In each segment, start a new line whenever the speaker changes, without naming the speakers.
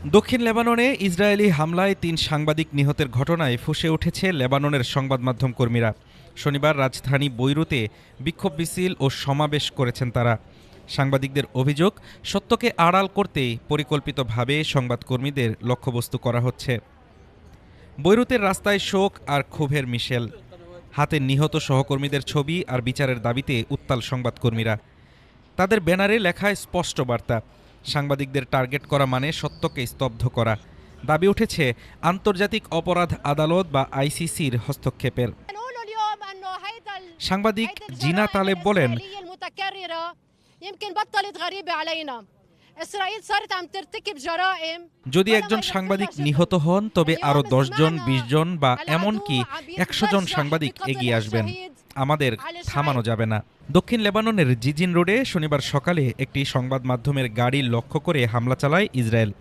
দক্ষিণ লেবাননে ইসরায়েলি হামলায় ৩ সাংবাদিক নিহতের ঘটনায় ফুঁসে উঠেছে লেবাননের সংবাদ মাধ্যম কর্মীরা। শনিবার রাজধানী বৈরুতে বিক্ষোভ মিছিল ও সমাবেশ করেছেন তারা। সাংবাদিকদের অভিযোগ, সত্যকে আড়াল করতেই পরিকল্পিতভাবে সংবাদকর্মীদের লক্ষ্যবস্তু করা হচ্ছে। বৈরুতের রাস্তায় শোক আর ক্ষোভের মিশেল। হাতে নিহত সহকর্মীদের ছবি আর বিচারের দাবিতে উত্তাল সংবাদকর্মীরা। তাদের ব্যানারে লেখা স্পষ্ট বার্তা, সাংবাদিকদের টার্গেট করা মানে সত্যকে স্তব্ধ করা। দাবি উঠেছে আন্তর্জাতিক অপরাধ আদালত বা আইসিসির হস্তক্ষেপের। সাংবাদিক জিনা তালেব বলেন, যদি একজন সাংবাদিক নিহত হন তবে আরও 10 জন, 20 জন বা এমনকি 100 জন সাংবাদিক এগিয়ে আসবেন। আমাদের থামানো যাবে না। দক্ষিণ লেবাননের জিজিন রোডে শনিবার সকালে একটি সংবাদ মাধ্যমের গাড়ি লক্ষ্য করে হামলা চালায় ইসরায়েল।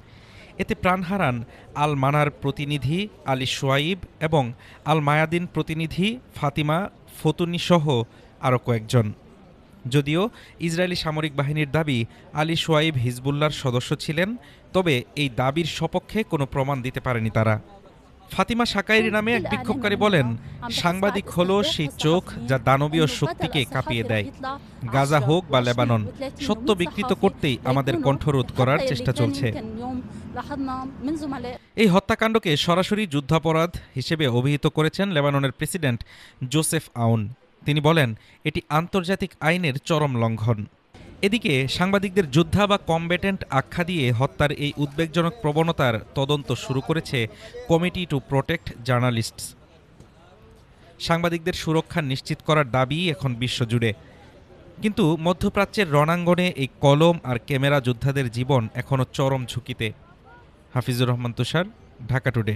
এতে প্রাণ হারান আল মানার প্রতিনিধি আলী সোয়াইব এবং আল মায়াদিন প্রতিনিধি ফাতিমা ফতুনি সহ আরও কয়েকজন। যদিও ইসরায়েলি সামরিক বাহিনীর দাবি আলী সোয়াইব হিজবুল্লাহর সদস্য ছিলেন, তবে এই দাবির সপক্ষে কোনো প্রমাণ দিতে পারেনি তারা। ফাতিমা সাকাইরি নামে এক বিক্ষোভকারী বলেন, সাংবাদিক হলো সেই চোখ যা দানবীয় শক্তিকে কাঁপিয়ে দেয়। গাজা হোক বা লেবানন, সত্য বিকৃত করতেই আমাদের কণ্ঠরোধ করার চেষ্টা চলছে। এই হত্যাকাণ্ডকে সরাসরি যুদ্ধাপরাধ হিসেবে অভিহিত করেছেন লেবাননের প্রেসিডেন্ট জোসেফ আউন। তিনি বলেন, এটি আন্তর্জাতিক আইনের চরম লঙ্ঘন। এদিকে সাংবাদিকদের যোদ্ধা বা কমব্যাটেন্ট আখ্যা দিয়ে হত্যার এই উদ্বেগজনক প্রবণতার তদন্ত শুরু করেছে কমিটি টু প্রোটেক্ট জার্নালিস্টস। সাংবাদিকদের সুরক্ষা নিশ্চিত করার দাবি এখন বিশ্বজুড়ে। কিন্তু মধ্যপ্রাচ্যের রণাঙ্গনে এই কলম আর ক্যামেরা যোদ্ধাদের জীবন এখনও চরম ঝুঁকিতে। হাফিজুর রহমান তুষার, ঢাকা টুডে।